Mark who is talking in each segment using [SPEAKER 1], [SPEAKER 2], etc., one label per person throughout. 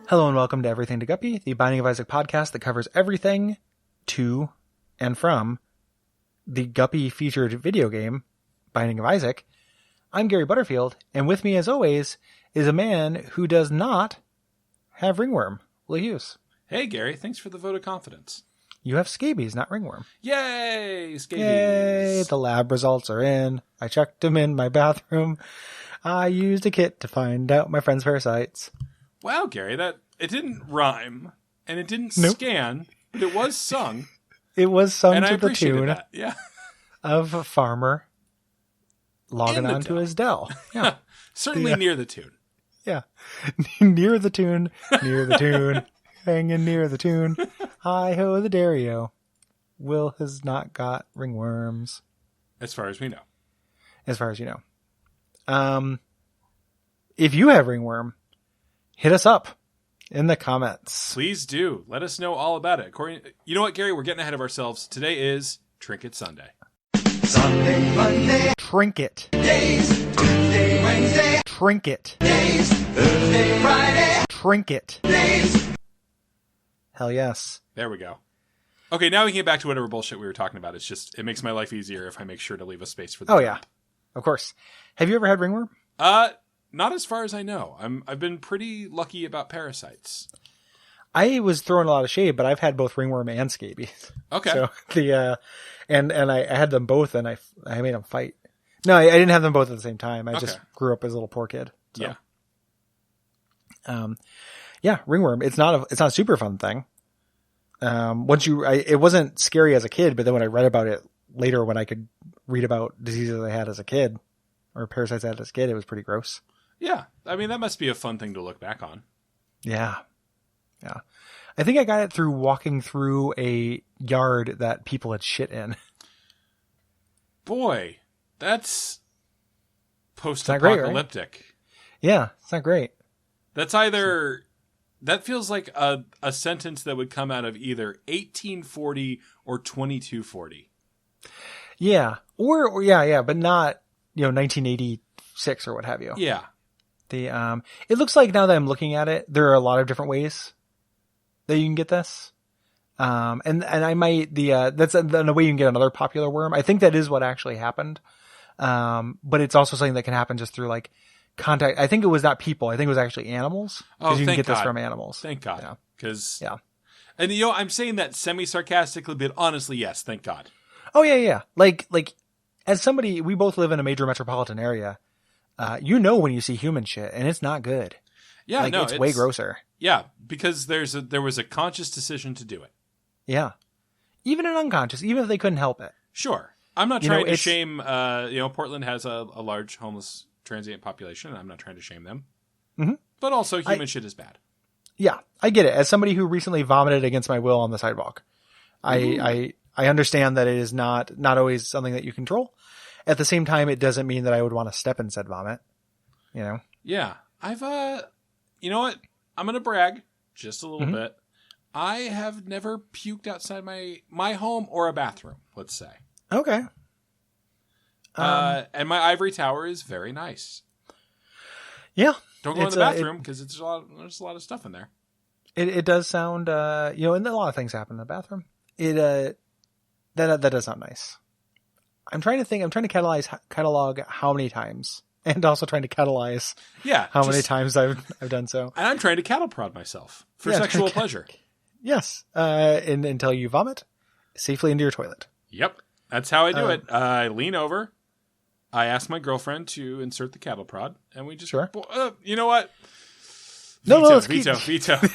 [SPEAKER 1] Hello and welcome to Everything to Guppy, the Binding of Isaac podcast that covers everything to and from the Guppy featured video game, Binding of Isaac. I'm Gary Butterfield, and with me as always is a man who does not have ringworm, Will Hughes.
[SPEAKER 2] Hey Gary, thanks for the vote of confidence.
[SPEAKER 1] You have scabies, not ringworm.
[SPEAKER 2] Yay, scabies.
[SPEAKER 1] Yay, the lab results are in. I checked them in my bathroom. I used a kit to find out my friend's parasites.
[SPEAKER 2] Wow, Gary, it didn't rhyme, and it didn't
[SPEAKER 1] Nope.
[SPEAKER 2] scan, but it was sung.
[SPEAKER 1] It was sung
[SPEAKER 2] and
[SPEAKER 1] to
[SPEAKER 2] I
[SPEAKER 1] the
[SPEAKER 2] appreciated
[SPEAKER 1] tune
[SPEAKER 2] that. Yeah.
[SPEAKER 1] of a farmer logging on to his dell. Yeah.
[SPEAKER 2] Certainly near the tune.
[SPEAKER 1] Yeah. Near the tune, hanging near the tune. Hi-ho the Dario. Will has not got ringworms.
[SPEAKER 2] As far as we know.
[SPEAKER 1] As far as you know. If you have ringworm, hit us up in the comments.
[SPEAKER 2] Please do. Let us know all about it. You know what, Gary? We're getting ahead of ourselves. Today is Trinket Sunday.
[SPEAKER 3] Sunday, Monday,
[SPEAKER 1] Trinket.
[SPEAKER 3] days, Tuesday, Wednesday,
[SPEAKER 1] Trinket.
[SPEAKER 3] days, Thursday, Friday,
[SPEAKER 1] Trinket.
[SPEAKER 3] days.
[SPEAKER 1] Hell yes.
[SPEAKER 2] There we go. Okay, now we can get back to whatever bullshit we were talking about. It makes my life easier if I make sure to leave a space for the
[SPEAKER 1] Oh yeah. Of course. Have you ever had ringworm?
[SPEAKER 2] Not as far as I know. I've been pretty lucky about parasites.
[SPEAKER 1] I was throwing a lot of shade, but I've had both ringworm and scabies.
[SPEAKER 2] Okay.
[SPEAKER 1] So and I had them both, and I made them fight. No, I didn't have them both at the same time. I just grew up as a little poor kid. So.
[SPEAKER 2] Yeah.
[SPEAKER 1] Yeah, ringworm. It's not a super fun thing. It wasn't scary as a kid, but then when I read about it later, when I could read about diseases I had as a kid or parasites I had as a kid, it was pretty gross.
[SPEAKER 2] Yeah. I mean, that must be a fun thing to look back on.
[SPEAKER 1] Yeah. Yeah. I think I got it through walking through a yard that people had shit in.
[SPEAKER 2] Boy, that's post-apocalyptic.
[SPEAKER 1] Right? Yeah, it's not great.
[SPEAKER 2] That feels like a sentence that would come out of either 1840 or 2240.
[SPEAKER 1] Yeah. Or yeah, but not, 1986 or what have you.
[SPEAKER 2] Yeah.
[SPEAKER 1] It looks like now that I'm looking at it, there are a lot of different ways that you can get this. And I might, that's the way you can get another popular worm. I think that is what actually happened. But it's also something that can happen just through like contact. I think it was not people. I think it was actually animals.
[SPEAKER 2] Oh,
[SPEAKER 1] you can get
[SPEAKER 2] God.
[SPEAKER 1] this from animals.
[SPEAKER 2] Thank God. Because,
[SPEAKER 1] yeah.
[SPEAKER 2] And I'm saying that semi-sarcastically, but honestly, yes, thank God.
[SPEAKER 1] Oh yeah. Like as somebody, we both live in a major metropolitan area. When you see human shit and it's not good.
[SPEAKER 2] Yeah,
[SPEAKER 1] it's way grosser.
[SPEAKER 2] Yeah, because there was a conscious decision to do it.
[SPEAKER 1] Yeah. Even an unconscious, even if they couldn't help it.
[SPEAKER 2] Sure. I'm not trying to shame, Portland has a large homeless transient population, and I'm not trying to shame them. Mm-hmm. But also, human shit is bad.
[SPEAKER 1] Yeah, I get it. As somebody who recently vomited against my will on the sidewalk, I understand that it is not always something that you control. At the same time, it doesn't mean that I would want to step in said vomit.
[SPEAKER 2] Yeah. I've, you know what? I'm going to brag just a little bit. I have never puked outside my home or a bathroom, let's say.
[SPEAKER 1] Okay.
[SPEAKER 2] And my ivory tower is very nice.
[SPEAKER 1] Yeah.
[SPEAKER 2] Don't go in the bathroom because there's a lot of stuff in there.
[SPEAKER 1] It does sound, and a lot of things happen in the bathroom. That does sound nice. I'm trying to think. I'm trying to catalog how many times, and also trying to catalyze how many times I've done so.
[SPEAKER 2] And I'm trying to cattle prod myself for sexual pleasure.
[SPEAKER 1] Yes, until you vomit safely into your toilet.
[SPEAKER 2] Yep, that's how I do it. I lean over. I ask my girlfriend to insert the cattle prod, and we just you know what?
[SPEAKER 1] Veto. Segue.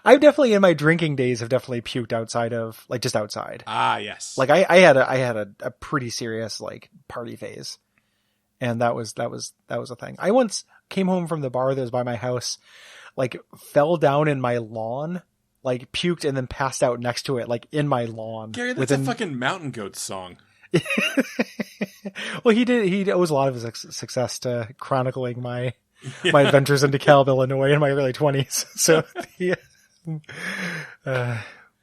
[SPEAKER 1] I've definitely in my drinking days have definitely puked outside of just outside.
[SPEAKER 2] Ah, yes.
[SPEAKER 1] Like I had a pretty serious party phase, and that was a thing. I once came home from the bar that was by my house, fell down in my lawn, puked and then passed out next to it, in my lawn.
[SPEAKER 2] Gary, that's a fucking Mountain Goats song.
[SPEAKER 1] Well, he owes a lot of his success to chronicling my adventures into DeKalb, Illinois in my early 20s. So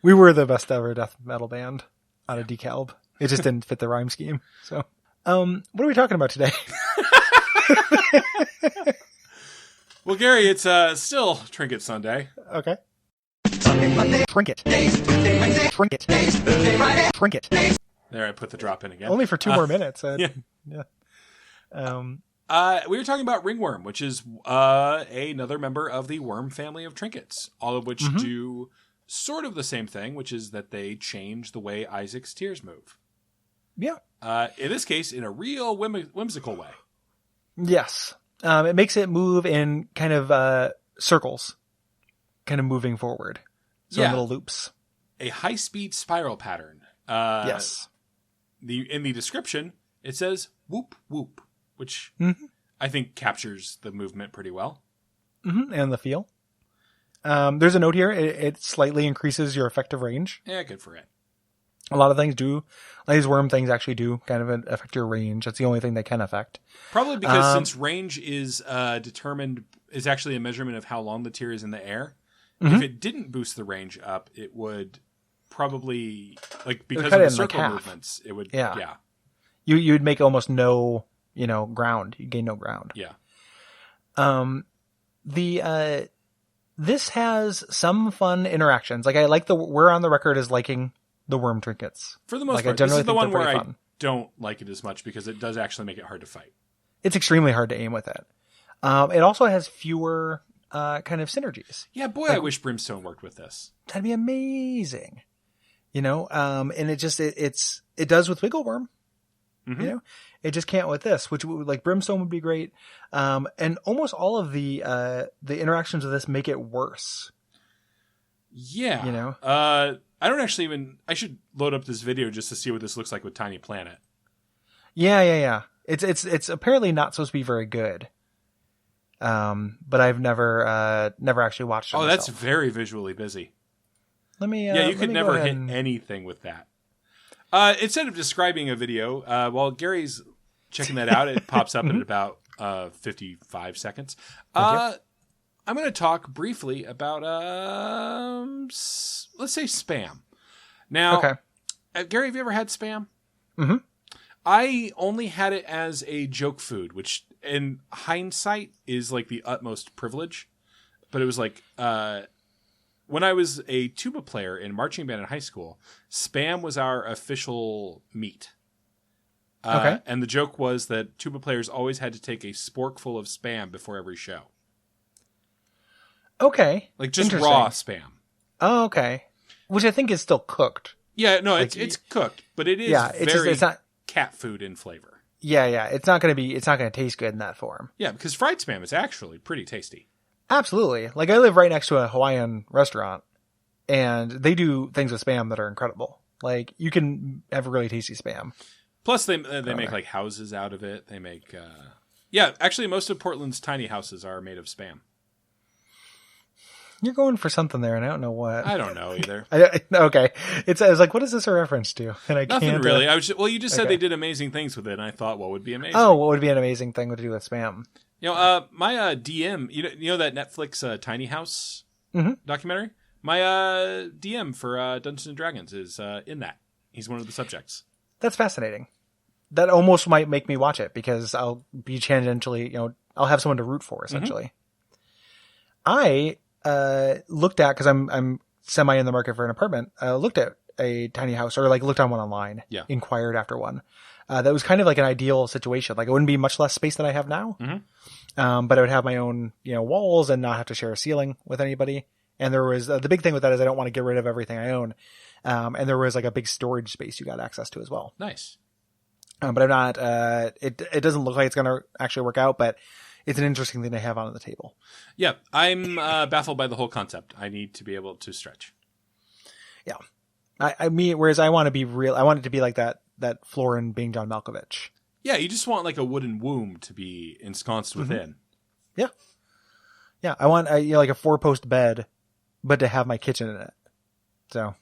[SPEAKER 1] we were the best ever death metal band out of DeKalb. It just didn't fit the rhyme scheme. So, what are we talking about today?
[SPEAKER 2] Well, Gary, it's still Trinket Sunday.
[SPEAKER 1] Okay.
[SPEAKER 3] Sunday, Monday,
[SPEAKER 1] Trinket.
[SPEAKER 3] Tuesday, Wednesday,
[SPEAKER 1] Trinket.
[SPEAKER 3] Thursday, Friday.
[SPEAKER 1] Trinket.
[SPEAKER 2] There, I put the drop in again.
[SPEAKER 1] Only for 2 more minutes.
[SPEAKER 2] Yeah.
[SPEAKER 1] Yeah.
[SPEAKER 2] We were talking about ringworm, which is another member of the worm family of trinkets, all of which do sort of the same thing, which is that they change the way Isaac's tears move.
[SPEAKER 1] Yeah.
[SPEAKER 2] In this case, in a real whimsical way.
[SPEAKER 1] Yes. It makes it move in kind of circles, kind of moving forward. So
[SPEAKER 2] Yeah.
[SPEAKER 1] little loops.
[SPEAKER 2] A high-speed spiral pattern.
[SPEAKER 1] Yes.
[SPEAKER 2] In the description, it says whoop whoop, which I think captures the movement pretty well.
[SPEAKER 1] And the feel. There's a note here. It slightly increases your effective range.
[SPEAKER 2] Yeah, good for it.
[SPEAKER 1] A lot of things do. Like these worm things actually do kind of affect your range. That's the only thing they can affect.
[SPEAKER 2] Probably because since range is is actually a measurement of how long the tear is in the air. If it didn't boost the range up, it would probably, like, because of the circle movements, it would, yeah.
[SPEAKER 1] You'd make almost no, ground. You gain no ground.
[SPEAKER 2] Yeah.
[SPEAKER 1] This has some fun interactions. Like, I like we're on the record as liking the worm trinkets.
[SPEAKER 2] For the most part, this is the one where I don't like it as much because it does actually make it hard to fight.
[SPEAKER 1] It's extremely hard to aim with it. It also has fewer kind of synergies.
[SPEAKER 2] Yeah, boy, I wish Brimstone worked with this.
[SPEAKER 1] That'd be amazing. And it just, it does with Wigglewworm. It just can't with this, which like Brimstone would be great. And almost all of the interactions of this make it worse.
[SPEAKER 2] Yeah. I don't actually I should load up this video just to see what this looks like with Tiny Planet.
[SPEAKER 1] Yeah. It's apparently not supposed to be very good. But I've never actually watched it.
[SPEAKER 2] Oh,
[SPEAKER 1] myself.
[SPEAKER 2] That's very visually busy.
[SPEAKER 1] You
[SPEAKER 2] could never hit anything with that. Instead of describing a video, while Gary's checking that out, it pops up in about 55 seconds. I'm going to talk briefly about, let's say spam. Now, Gary, have you ever had spam?
[SPEAKER 1] Mm-hmm.
[SPEAKER 2] I only had it as a joke food, which in hindsight is like the utmost privilege. But it was like, when I was a tuba player in marching band in high school, spam was our official meat. And the joke was that tuba players always had to take a sporkful of spam before every show.
[SPEAKER 1] Okay.
[SPEAKER 2] Like just raw spam.
[SPEAKER 1] Oh, okay. Which I think is still cooked.
[SPEAKER 2] Yeah, no, it's cooked, but it is it's not cat food in flavor.
[SPEAKER 1] Yeah. It's not going to taste good in that form.
[SPEAKER 2] Yeah, because fried spam is actually pretty tasty.
[SPEAKER 1] Absolutely. Like I live right next to a Hawaiian restaurant and they do things with spam that are incredible. Like you can have really tasty spam.
[SPEAKER 2] Plus they make like houses out of it. They make, actually most of Portland's tiny houses are made of spam.
[SPEAKER 1] You're going for something there, and I don't know what.
[SPEAKER 2] I don't know either.
[SPEAKER 1] Okay, I was like, what is this a reference to? And I
[SPEAKER 2] Nothing
[SPEAKER 1] can't
[SPEAKER 2] really. You just said they did amazing things with it, and I thought, what would be amazing?
[SPEAKER 1] Oh, what would be an amazing thing to do with spam?
[SPEAKER 2] My DM, you know that Netflix Tiny House documentary. My DM for Dungeons and Dragons is in that. He's one of the subjects.
[SPEAKER 1] That's fascinating. That almost might make me watch it because I'll be tangentially, I'll have someone to root for essentially. I looked at, because I'm semi in the market for an apartment, looked at a tiny house, or like looked on one online, inquired after one. That was kind of like an ideal situation. Like it wouldn't be much less space than I have now, but I would have my own, walls and not have to share a ceiling with anybody. And there was, the big thing with that is I don't want to get rid of everything I own. And there was like a big storage space you got access to as well.
[SPEAKER 2] Nice.
[SPEAKER 1] But I'm not, it doesn't look like it's going to actually work out, but it's an interesting thing to have on the table.
[SPEAKER 2] Yeah, I'm baffled by the whole concept. I need to be able to stretch.
[SPEAKER 1] Yeah. Whereas I want to be real, I want it to be like that Florin being John Malkovich.
[SPEAKER 2] Yeah, you just want like a wooden womb to be ensconced within.
[SPEAKER 1] Yeah. Yeah, I want like a 4-post bed, but to have my kitchen in it. So.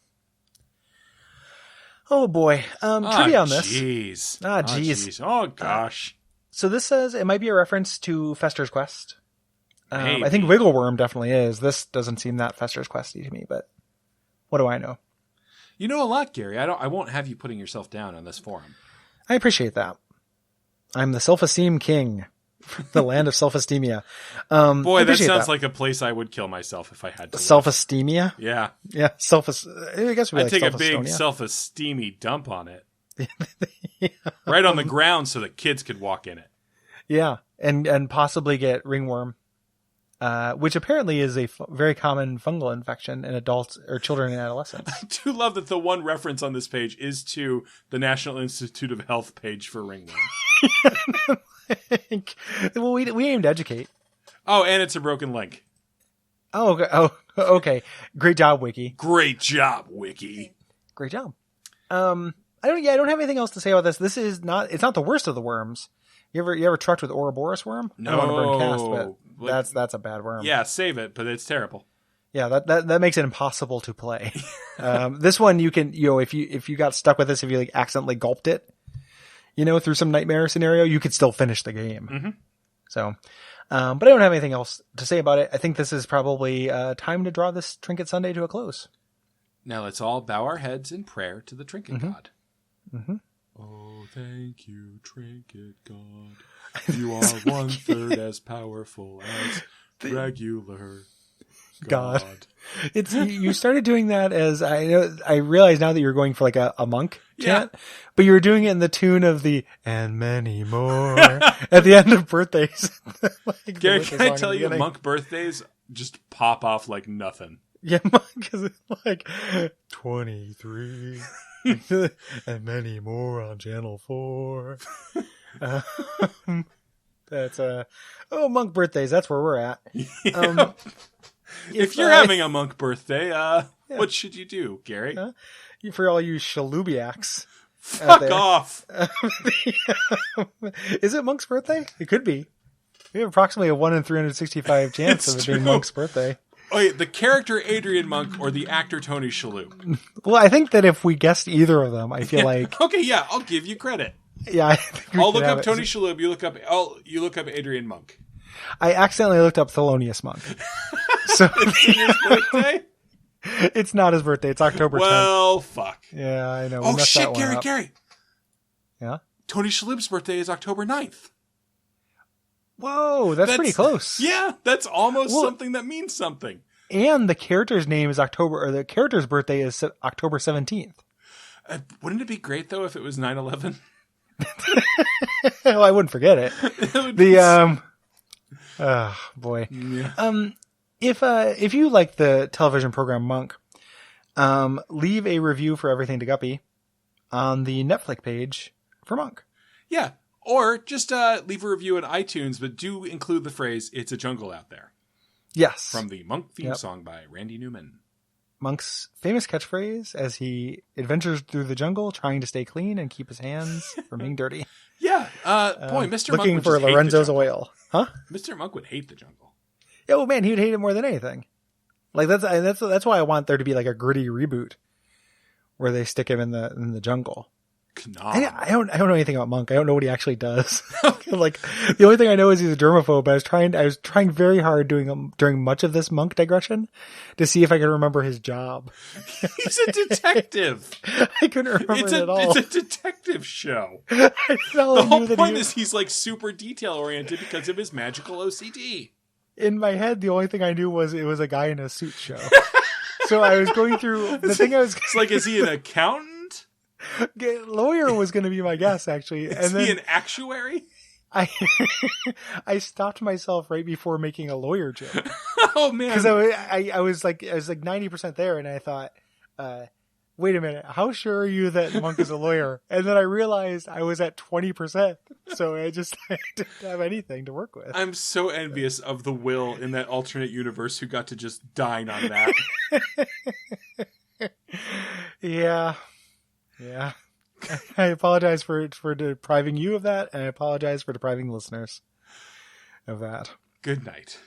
[SPEAKER 1] Oh boy. Trivia on this.
[SPEAKER 2] Jeez. Oh gosh.
[SPEAKER 1] So this says it might be a reference to Fester's Quest.
[SPEAKER 2] Maybe.
[SPEAKER 1] I think Wiggleworm definitely is. This doesn't seem that Fester's Questy to me, but what do I know?
[SPEAKER 2] You know a lot, Gary. I won't have you putting yourself down on this forum.
[SPEAKER 1] I appreciate that. I'm the self-esteem king. The land of self-esteemia.
[SPEAKER 2] Boy,
[SPEAKER 1] I
[SPEAKER 2] that
[SPEAKER 1] appreciate
[SPEAKER 2] sounds like a place I would kill myself if I had to.
[SPEAKER 1] self-esteemia.
[SPEAKER 2] Yeah.
[SPEAKER 1] Yeah, I guess we'd
[SPEAKER 2] I'd
[SPEAKER 1] like
[SPEAKER 2] take a big
[SPEAKER 1] self-estonia.
[SPEAKER 2] self-esteemy dump on it. Right on the ground so that kids could walk in it.
[SPEAKER 1] Yeah, and possibly get ringworm, which apparently is a very common fungal infection in adults or children and adolescents.
[SPEAKER 2] I do love that the one reference on this page is to the National Institute of Health page for ringworm.
[SPEAKER 1] Well, we aim to educate.
[SPEAKER 2] Oh, and it's a broken link.
[SPEAKER 1] Oh, okay. Okay. Great job, Wiki.
[SPEAKER 2] Great job, Wiki.
[SPEAKER 1] Great job. I don't have anything else to say about this. It's not the worst of the worms. You ever trucked with Ouroboros worm? I don't want to burn cast, but that's a bad worm.
[SPEAKER 2] Yeah, save it, but it's terrible.
[SPEAKER 1] Yeah, that makes it impossible to play. This one you can, if you got stuck with this, if you like accidentally gulped it, through some nightmare scenario, you could still finish the game.
[SPEAKER 2] Mm-hmm.
[SPEAKER 1] So, but I don't have anything else to say about it. I think this is probably time to draw this Trinket Sunday to a close.
[SPEAKER 2] Now let's all bow our heads in prayer to the Trinket God.
[SPEAKER 1] Mm-hmm.
[SPEAKER 2] Oh, thank you, Trinket God. You are 1/3 as powerful as regular God.
[SPEAKER 1] It's you started doing that as I realize now that you're going for like a monk chant, but you were doing it in the tune of the "and many more" at the end of birthdays. Like,
[SPEAKER 2] Gary, can I tell you, monk birthdays just pop off like nothing.
[SPEAKER 1] Yeah, monk is like 23 and many more on channel 4. That's monk birthdays. That's where we're at.
[SPEAKER 2] If you're having a monk birthday, what should you do, Gary?
[SPEAKER 1] For all you shalubiacs.
[SPEAKER 2] Fuck off.
[SPEAKER 1] Is it Monk's birthday? It could be. We have approximately a 1 in 365 chance of it being Monk's birthday.
[SPEAKER 2] Oh, yeah, the character Adrian Monk or the actor Tony Shalhoub?
[SPEAKER 1] Well, I think that if we guessed either of them, I feel like...
[SPEAKER 2] Okay, yeah, I'll give you credit.
[SPEAKER 1] Yeah, I think
[SPEAKER 2] I'll look up Tony Shalhoub. You look up Adrian Monk.
[SPEAKER 1] I accidentally looked up Thelonious Monk. So
[SPEAKER 2] It's his birthday?
[SPEAKER 1] It's not his birthday. It's October 10th.
[SPEAKER 2] Well, fuck.
[SPEAKER 1] Yeah, I know.
[SPEAKER 2] Oh, shit, Gary.
[SPEAKER 1] Yeah?
[SPEAKER 2] Tony Shalhoub's birthday is October 9th.
[SPEAKER 1] Whoa, that's pretty close.
[SPEAKER 2] Yeah, that's almost something that means something.
[SPEAKER 1] And the character's name is the character's birthday is October 17th.
[SPEAKER 2] Wouldn't it be great, though, if it was 9/11?
[SPEAKER 1] Well, I wouldn't forget it. Oh, boy.
[SPEAKER 2] Yeah.
[SPEAKER 1] If you like the television program Monk, leave a review for Everything to Guppy on the Netflix page for Monk.
[SPEAKER 2] Yeah. Or just leave a review on iTunes, but do include the phrase, "It's a jungle out there."
[SPEAKER 1] Yes.
[SPEAKER 2] From the Monk theme song by Randy Newman.
[SPEAKER 1] Monk's famous catchphrase as he adventures through the jungle trying to stay clean and keep his hands from being dirty.
[SPEAKER 2] Yeah. Boy, Mr. Monk
[SPEAKER 1] Looking
[SPEAKER 2] would
[SPEAKER 1] for
[SPEAKER 2] just hate the
[SPEAKER 1] Lorenzo's
[SPEAKER 2] jungle.
[SPEAKER 1] oil. Huh?
[SPEAKER 2] Mr. Monk would hate the jungle.
[SPEAKER 1] Yeah, oh man, he would hate it more than anything. Like that's why I want there to be like a gritty reboot where they stick him in the jungle. I don't know anything about Monk. I don't know what he actually does. Like the only thing I know is he's a germaphobe. I was trying very hard during much of this Monk digression to see if I could remember his job.
[SPEAKER 2] He's a detective.
[SPEAKER 1] I couldn't remember it at all.
[SPEAKER 2] It's a detective show.
[SPEAKER 1] The
[SPEAKER 2] whole point is he's like super detail oriented because of his magical OCD.
[SPEAKER 1] In my head, the only thing I knew was it was a guy in a suit show. So I was going through the thing.
[SPEAKER 2] It's like, is he an accountant?
[SPEAKER 1] Lawyer was going to be my guess, actually.
[SPEAKER 2] Is he an actuary?
[SPEAKER 1] I stopped myself right before making a lawyer joke.
[SPEAKER 2] Oh man!
[SPEAKER 1] Because I was like 90% there, and I thought, wait a minute, how sure are you that Monk is a lawyer? And then I realized I was at 20%, so I didn't have anything to work with.
[SPEAKER 2] I'm so envious of the Will in that alternate universe who got to just dine on that.
[SPEAKER 1] Yeah. I apologize for depriving you of that, and I apologize for depriving listeners of that.
[SPEAKER 2] Good night.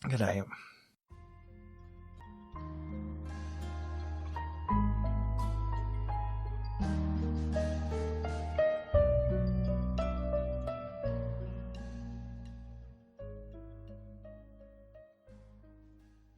[SPEAKER 1] Good night.